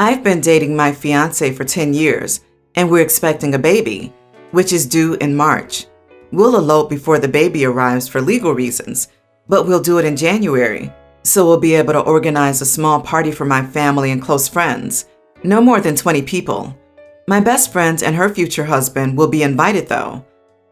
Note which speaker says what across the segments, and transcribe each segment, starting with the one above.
Speaker 1: I've been dating my fiancé for 10 years, and we're expecting a baby, which is due in March. We'll elope before the baby arrives for legal reasons, but we'll do it in January, so we'll be able to organize a small party for my family and close friends. No more than 20 people. My best friend and her future husband will be invited though.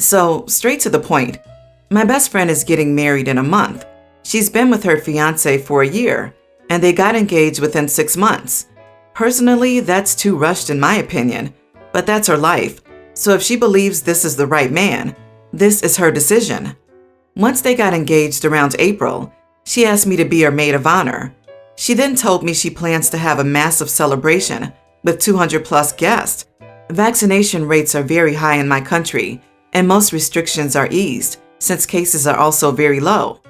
Speaker 1: So, straight to the point. My best friend is getting married in a month. She's been with her fiancé for a year, and they got engaged within 6 months. Personally, that's too rushed in my opinion, but that's her life. So if she believes this is the right man, this is her decision. Once they got engaged around April, she asked me to be her maid of honor. She then told me she plans to have a massive celebration with 200 plus guests. Vaccination rates are very high in my country, and most restrictions are eased since cases are also very low.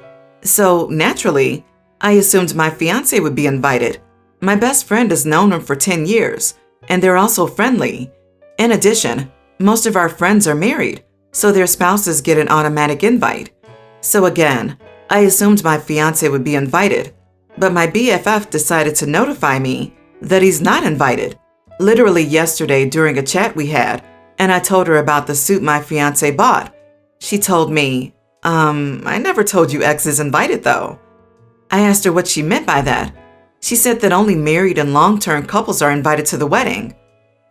Speaker 1: So naturally, I assumed my fiancé would be invited. My best friend has known him for 10 years, and they're also friendly. In addition, most of our friends are married, so their spouses get an automatic invite. So again, I assumed my fiancé would be invited, but my BFF decided to notify me that he's not invited. Literally yesterday during a chat we had, and I told her about the suit my fiancé bought. She told me, I never told you X is invited though. I asked her what she meant by that. She said that only married and long-term couples are invited to the wedding.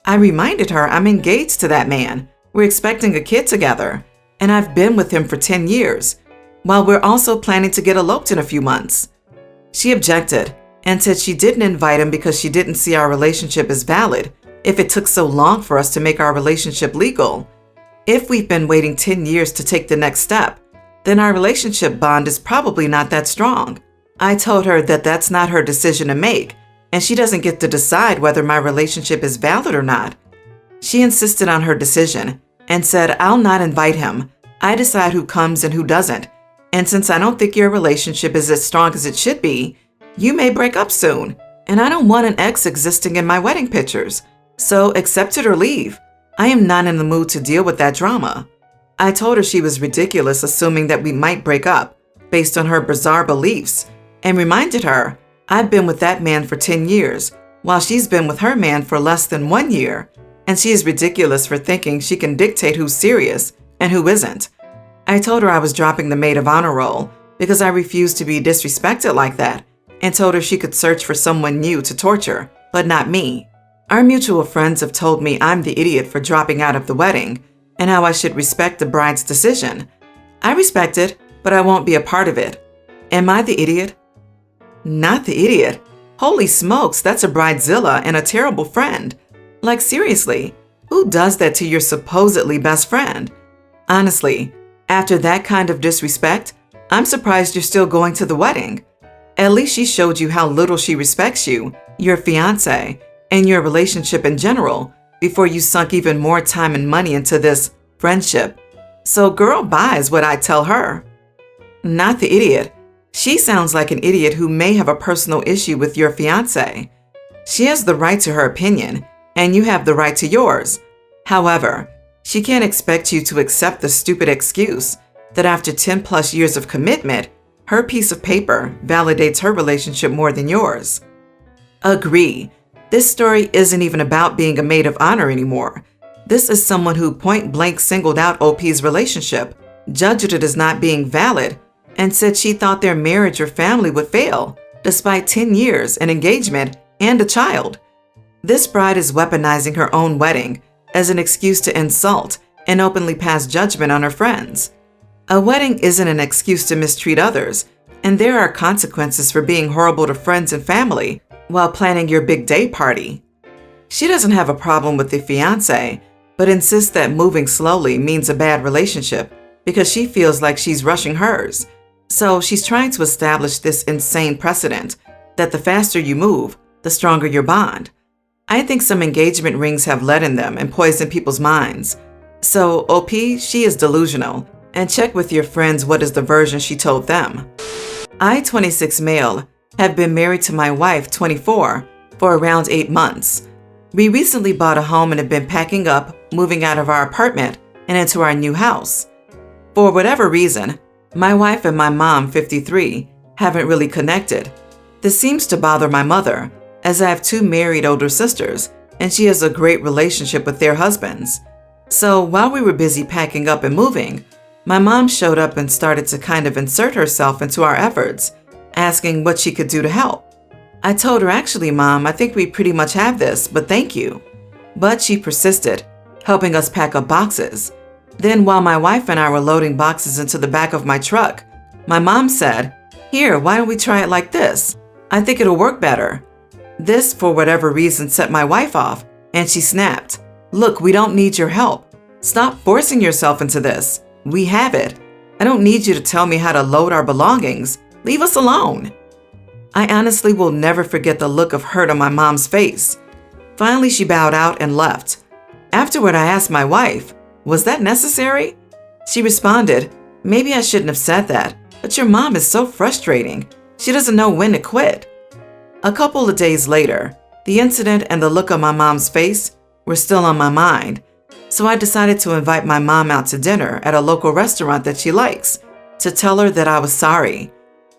Speaker 1: I reminded her I'm engaged to that man. We're expecting a kid together, and I've been with him for 10 years, while we're also planning to get eloped in a few months. She objected and said she didn't invite him because she didn't see our relationship as valid if it took so long for us to make our relationship legal. If we've been waiting 10 years to take the next step, then our relationship bond is probably not that strong. I told her that that's not her decision to make, and she doesn't get to decide whether my relationship is valid or not. She insisted on her decision and said, I'll not invite him. I decide who comes and who doesn't. And since I don't think your relationship is as strong as it should be, you may break up soon, and I don't want an ex existing in my wedding pictures. So accept it or leave. I am not in the mood to deal with that drama. I told her she was ridiculous assuming that we might break up based on her bizarre beliefs, and reminded her I've been with that man for 10 years, while she's been with her man for less than 1 year, and she is ridiculous for thinking she can dictate who's serious and who isn't. I told her I was dropping the maid of honor role because I refused to be disrespected like that, and told her she could search for someone new to torture, but not me. Our mutual friends have told me I'm the idiot for dropping out of the wedding, and how I should respect the bride's decision. I respect it, but I won't be a part of it. Am I the idiot? Not the idiot. Holy smokes, that's a bridezilla and a terrible friend. Like seriously, who does that to your supposedly best friend? Honestly, after that kind of disrespect, I'm surprised you're still going to the wedding. At least she showed you how little she respects you, your fiancé, and your relationship in general before you sunk even more time and money into this friendship. So girl, bye is what I tell her. Not the idiot. She sounds like an idiot who may have a personal issue with your fiancé. She has the right to her opinion, and you have the right to yours. However, she can't expect you to accept the stupid excuse that after 10 plus years of commitment, her piece of paper validates her relationship more than yours. Agree. This story isn't even about being a maid of honor anymore. This is someone who point blank singled out OP's relationship, judged it as not being valid, and said she thought their marriage or family would fail, despite 10 years, an engagement, and a child. This bride is weaponizing her own wedding as an excuse to insult and openly pass judgment on her friends. A wedding isn't an excuse to mistreat others, and there are consequences for being horrible to friends and family while planning your big day party. She doesn't have a problem with the fiancé, but insists that moving slowly means a bad relationship because she feels like she's rushing hers. So she's trying to establish this insane precedent that the faster you move, the stronger your bond. I think some engagement rings have lead in them and poisoned people's minds. So OP, she is delusional, and check with your friends what is the version she told them. I, 26 male, have been married to my wife, 24, for around 8 months. We recently bought a home and have been packing up, moving out of our apartment and into our new house. For whatever reason, my wife and my mom, 53, haven't really connected. This seems to bother my mother, as I have two married older sisters, and she has a great relationship with their husbands. So while we were busy packing up and moving, my mom showed up and started to kind of insert herself into our efforts, asking what she could do to help. I told her, actually, Mom, I think we pretty much have this, but thank you. But she persisted, helping us pack up boxes. Then while my wife and I were loading boxes into the back of my truck, my mom said, "Here, why don't we try it like this? I think it'll work better." This, for whatever reason, set my wife off, and she snapped, "Look, we don't need your help. Stop forcing yourself into this. We have it. I don't need you to tell me how to load our belongings. Leave us alone." I honestly will never forget the look of hurt on my mom's face. Finally, she bowed out and left. Afterward, I asked my wife, "Was that necessary?" She responded, "Maybe I shouldn't have said that, but your mom is so frustrating. She doesn't know when to quit." A couple of days later, the incident and the look on my mom's face were still on my mind, so I decided to invite my mom out to dinner at a local restaurant that she likes to tell her that I was sorry.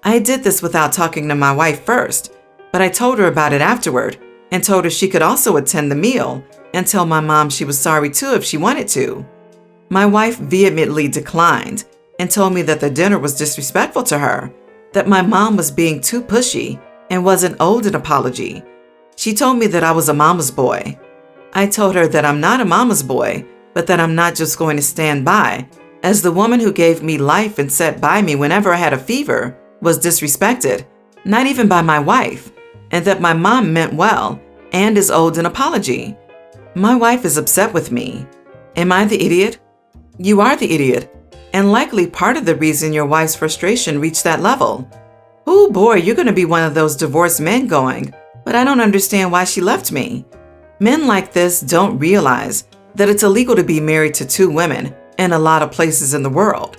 Speaker 1: I did this without talking to my wife first, but I told her about it afterward and told her she could also attend the meal and tell my mom she was sorry too if she wanted to. My wife vehemently declined and told me that the dinner was disrespectful to her, that my mom was being too pushy and wasn't owed an apology. She told me that I was a mama's boy. I told her that I'm not a mama's boy, but that I'm not just going to stand by, as the woman who gave me life and sat by me whenever I had a fever was disrespected, not even by my wife, and that my mom meant well and is owed an apology. My wife is upset with me. Am I the idiot? You are the idiot, and likely part of the reason your wife's frustration reached that level. Oh boy, you're going to be one of those divorced men going, "But I don't understand why she left me." Men like this don't realize that it's illegal to be married to two women in a lot of places in the world.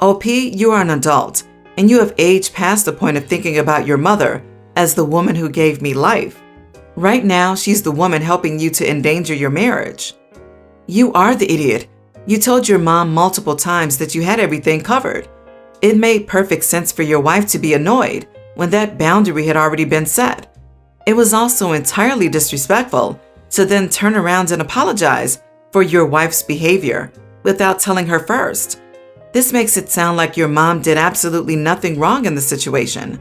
Speaker 1: OP, you are an adult, and you have aged past the point of thinking about your mother as the woman who gave me life. Right now, she's the woman helping you to endanger your marriage. You are the idiot. You told your mom multiple times that you had everything covered. It made perfect sense for your wife to be annoyed when that boundary had already been set. It was also entirely disrespectful to then turn around and apologize for your wife's behavior without telling her first. This makes it sound like your mom did absolutely nothing wrong in the situation.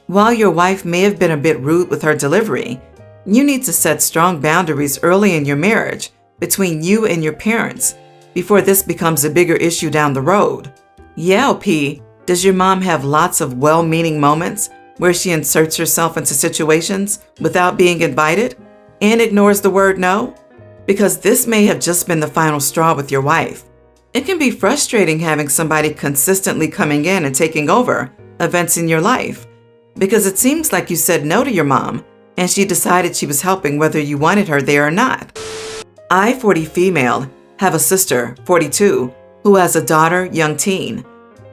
Speaker 1: While your wife may have been a bit rude with her delivery, you need to set strong boundaries early in your marriage between you and your parents before this becomes a bigger issue down the road. Yeah, OP, does your mom have lots of well-meaning moments where she inserts herself into situations without being invited and ignores the word no? Because this may have just been the final straw with your wife. It can be frustrating having somebody consistently coming in and taking over events in your life, because it seems like you said no to your mom and she decided she was helping whether you wanted her there or not. I, 40 female, have a sister, 42, who has a daughter, young teen.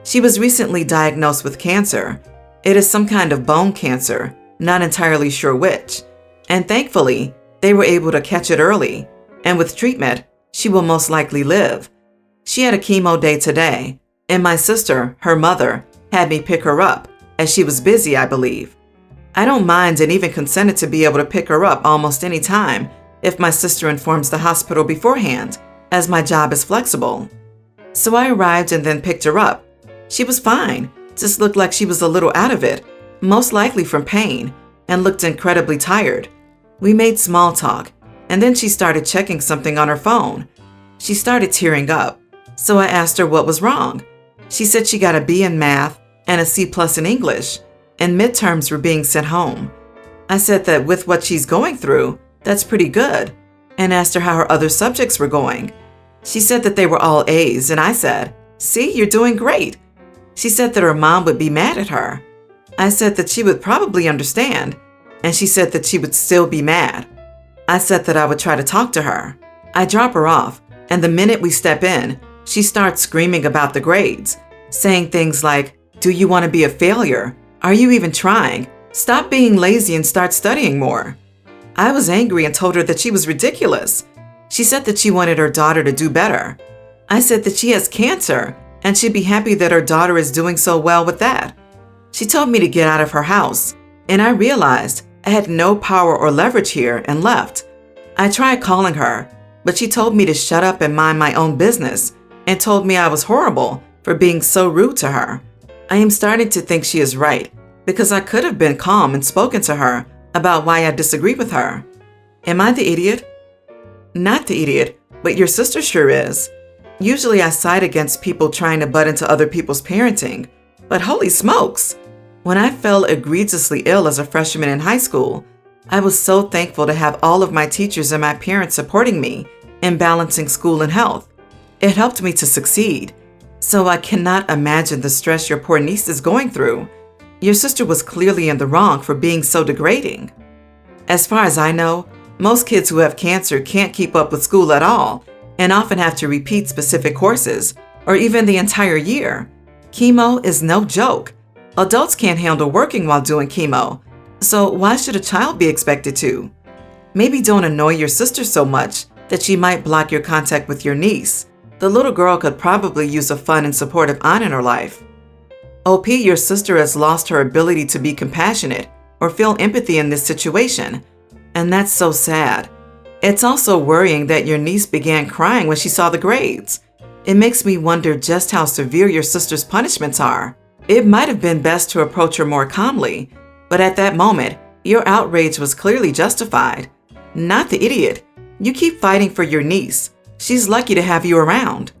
Speaker 1: She was recently diagnosed with cancer. It is some kind of bone cancer, not entirely sure which. And thankfully, they were able to catch it early, and with treatment, she will most likely live. She had a chemo day today, and my sister, her mother, had me pick her up, as she was busy, I believe. I don't mind and even consented to be able to pick her up almost any time if my sister informs the hospital beforehand, as my job is flexible. So I arrived and then picked her up. She was fine, just looked like she was a little out of it, most likely from pain, and looked incredibly tired. We made small talk, and then she started checking something on her phone. She started tearing up, so I asked her what was wrong. She said she got a B in math and a C+ in English, and midterms were being sent home. I said that with what she's going through, that's pretty good, and asked her how her other subjects were going. She said that they were all A's, and I said, "See, you're doing great." She said that her mom would be mad at her. I said that she would probably understand, and she said that she would still be mad. I said that I would try to talk to her. I drop her off, and the minute we step in, she starts screaming about the grades, saying things like, "Do you want to be a failure? Are you even trying? Stop being lazy and start studying more." I was angry and told her that she was ridiculous. She said that she wanted her daughter to do better. I said that she has cancer and she'd be happy that her daughter is doing so well with that. She told me to get out of her house, and I realized I had no power or leverage here and left. I tried calling her, but she told me to shut up and mind my own business and told me I was horrible for being so rude to her. I am starting to think she is right because I could have been calm and spoken to her about why I disagree with her. Am I the idiot? Not the idiot, but your sister sure is. Usually I side against people trying to butt into other people's parenting, but holy smokes! When I fell egregiously ill as a freshman in high school, I was so thankful to have all of my teachers and my parents supporting me in balancing school and health. It helped me to succeed. So I cannot imagine the stress your poor niece is going through. Your sister was clearly in the wrong for being so degrading. As far as I know, most kids who have cancer can't keep up with school at all and often have to repeat specific courses or even the entire year. Chemo is no joke. Adults can't handle working while doing chemo, so why should a child be expected to? Maybe don't annoy your sister so much that she might block your contact with your niece. The little girl could probably use a fun and supportive aunt in her life. OP, your sister has lost her ability to be compassionate or feel empathy in this situation, and that's so sad. It's also worrying that your niece began crying when she saw the grades. It makes me wonder just how severe your sister's punishments are. It might have been best to approach her more calmly, but at that moment, your outrage was clearly justified. Not the idiot. You keep fighting for your niece. She's lucky to have you around.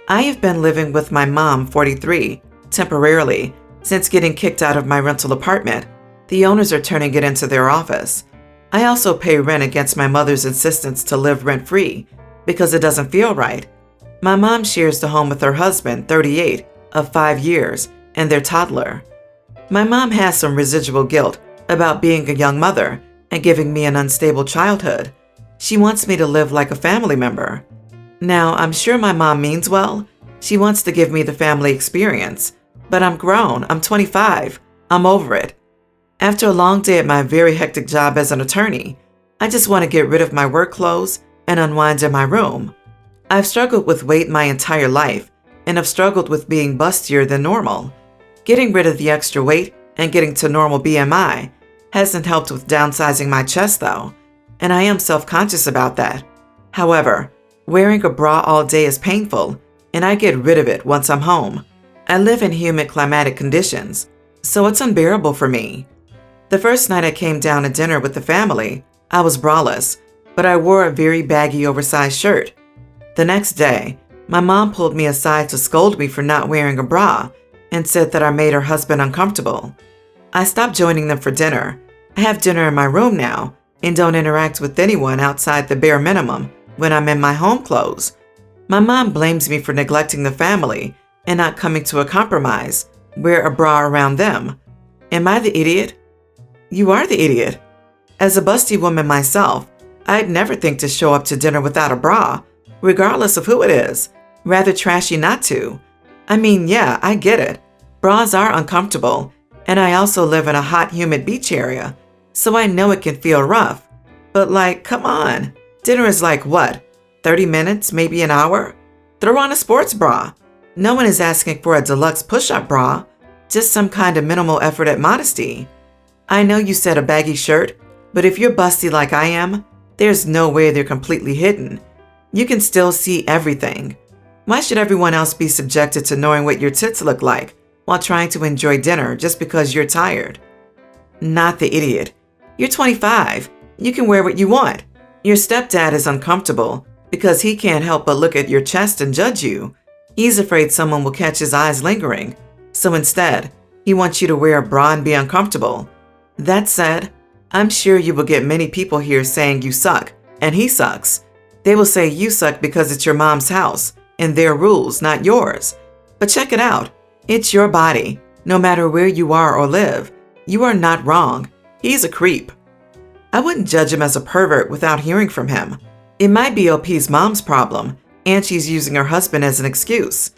Speaker 1: I have been living with my mom, 43, temporarily, since getting kicked out of my rental apartment. The owners are turning it into their office. I also pay rent against my mother's insistence to live rent-free because it doesn't feel right. My mom shares the home with her husband, 38, of 5 years, and their toddler. My mom has some residual guilt about being a young mother and giving me an unstable childhood. She wants me to live like a family member. Now, I'm sure my mom means well. She wants to give me the family experience, but I'm grown. I'm 25. I'm over it. After a long day at my very hectic job as an attorney, I just want to get rid of my work clothes and unwind in my room. I've struggled with weight my entire life and have struggled with being bustier than normal. Getting rid of the extra weight and getting to normal BMI hasn't helped with downsizing my chest though, and I am self-conscious about that. However, wearing a bra all day is painful, and I get rid of it once I'm home. I live in humid climatic conditions, so it's unbearable for me. The first night I came down to dinner with the family, I was braless, but I wore a very baggy oversized shirt. The next day, my mom pulled me aside to scold me for not wearing a bra and said that I made her husband uncomfortable. I stopped joining them for dinner. I have dinner in my room now and don't interact with anyone outside the bare minimum when I'm in my home clothes. My mom blames me for neglecting the family and not coming to a compromise, wear a bra around them. Am I the idiot? You are the idiot. As a busty woman myself, I'd never think to show up to dinner without a bra, regardless of who it is. Rather trashy not to. I mean, yeah, I get it. Bras are uncomfortable, and I also live in a hot, humid beach area, so I know it can feel rough. But like, come on. Dinner is like what? 30 minutes, maybe an hour? Throw on a sports bra. No one is asking for a deluxe push-up bra, just some kind of minimal effort at modesty. I know you said a baggy shirt, but if you're busty like I am, there's no way they're completely hidden. You can still see everything. Why should everyone else be subjected to knowing what your tits look like while trying to enjoy dinner just because you're tired? Not the idiot. You're 25. You can wear what you want. Your stepdad is uncomfortable because he can't help but look at your chest and judge you. He's afraid someone will catch his eyes lingering. So instead, he wants you to wear a bra and be uncomfortable. That said, I'm sure you will get many people here saying you suck and he sucks. They will say you suck because it's your mom's house and their rules, not yours. But check it out. It's your body. No matter where you are or live, you are not wrong. He's a creep. I wouldn't judge him as a pervert without hearing from him. It might be OP's mom's problem, and she's using her husband as an excuse.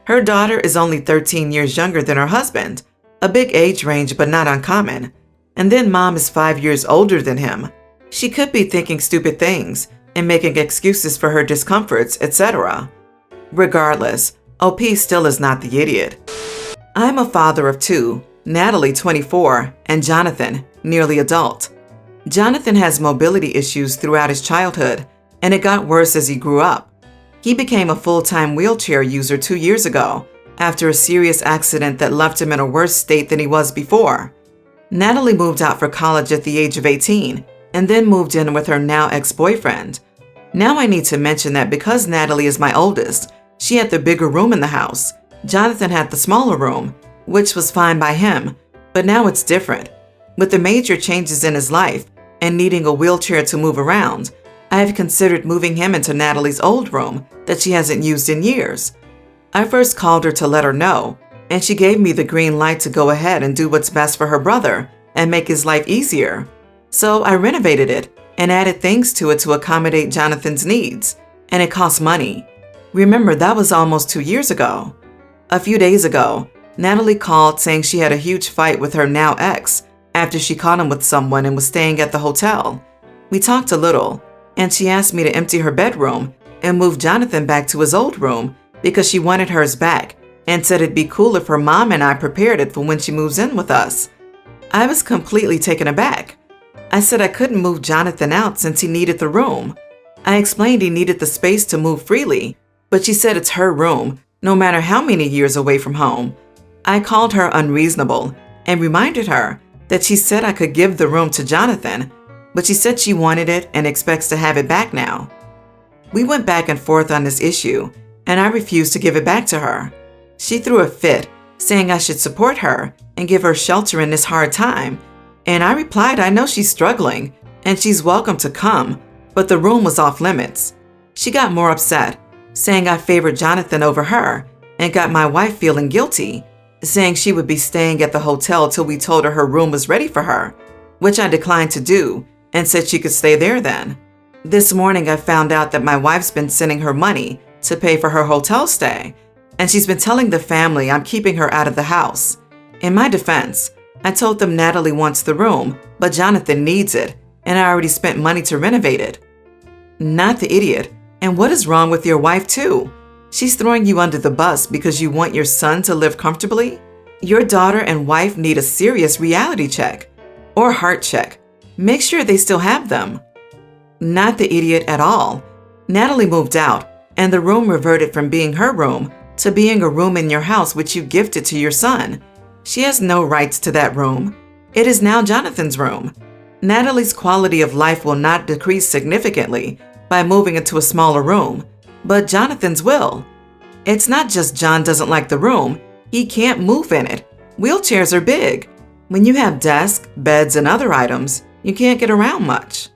Speaker 1: Her daughter is only 13 years younger than her husband, a big age range but not uncommon. And then mom is 5 years older than him. She could be thinking stupid things and making excuses for her discomforts, etc. Regardless, OP still is not the idiot. I'm a father of 2, Natalie, 24, and Jonathan, nearly adult. Jonathan has mobility issues throughout his childhood, and it got worse as he grew up. He became a full-time wheelchair user 2 years ago after a serious accident that left him in a worse state than he was before. Natalie moved out for college at the age of 18 and then moved in with her now ex-boyfriend. Now I need to mention that because Natalie is my oldest, she had the bigger room in the house. Jonathan had the smaller room, which was fine by him, but now it's different. With the major changes in his life and needing a wheelchair to move around, I have considered moving him into Natalie's old room that she hasn't used in years. I first called her to let her know, and she gave me the green light to go ahead and do what's best for her brother and make his life easier. So I renovated it and added things to it to accommodate Jonathan's needs, and it cost money. Remember, that was almost 2 years ago. A few days ago, Natalie called saying she had a huge fight with her now ex after she caught him with someone and was staying at the hotel. We talked a little, and she asked me to empty her bedroom and move Jonathan back to his old room because she wanted hers back and said it'd be cool if her mom and I prepared it for when she moves in with us. I was completely taken aback. I said I couldn't move Jonathan out since he needed the room. I explained he needed the space to move freely, but she said it's her room, no matter how many years away from home. I called her unreasonable and reminded her that she said I could give the room to Jonathan, but she said she wanted it and expects to have it back now. We went back and forth on this issue, and I refused to give it back to her. She threw a fit, saying I should support her and give her shelter in this hard time, and I replied I know she's struggling and she's welcome to come, but the room was off limits. She got more upset, saying I favored Jonathan over her, and got my wife feeling guilty, saying she would be staying at the hotel till we told her room was ready for her, which I declined to do and said she could stay there then. This morning I found out that my wife's been sending her money to pay for her hotel stay, and she's been telling the family I'm keeping her out of the house. In my defense, I told them Natalie wants the room, but Jonathan needs it, and I already spent money to renovate it. Not the idiot. And what is wrong with your wife too? She's throwing you under the bus because you want your son to live comfortably? Your daughter and wife need a serious reality check or heart check. Make sure they still have them. Not the idiot at all. Natalie moved out, and the room reverted from being her room to being a room in your house which you gifted to your son. She has no rights to that room. It is now Jonathan's room. Natalie's quality of life will not decrease significantly by moving into a smaller room, but Jonathan's will. It's not just John doesn't like the room, he can't move in it. Wheelchairs are big. When you have desks, beds, and other items, you can't get around much.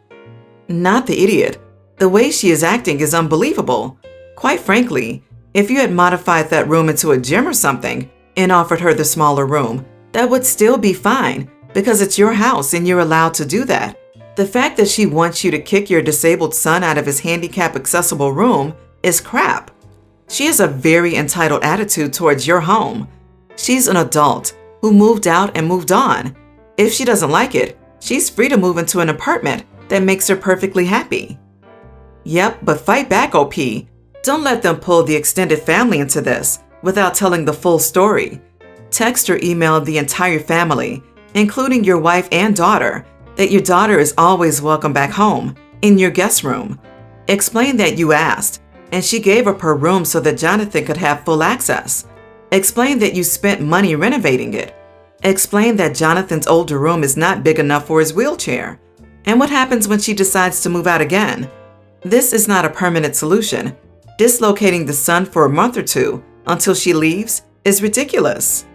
Speaker 1: Not the idiot. The way she is acting is unbelievable. Quite frankly, if you had modified that room into a gym or something and offered her the smaller room, that would still be fine because it's your house and you're allowed to do that. The fact that she wants you to kick your disabled son out of his handicap-accessible room is crap. She has a very entitled attitude towards your home. She's an adult who moved out and moved on. If she doesn't like it, she's free to move into an apartment that makes her perfectly happy. Yep, but fight back, OP. Don't let them pull the extended family into this without telling the full story. Text or email the entire family, including your wife and daughter, that your daughter is always welcome back home, in your guest room. Explain that you asked, and she gave up her room so that Jonathan could have full access. Explain that you spent money renovating it. Explain that Jonathan's older room is not big enough for his wheelchair. And what happens when she decides to move out again? This is not a permanent solution. Dislocating the son for a month or two until she leaves is ridiculous.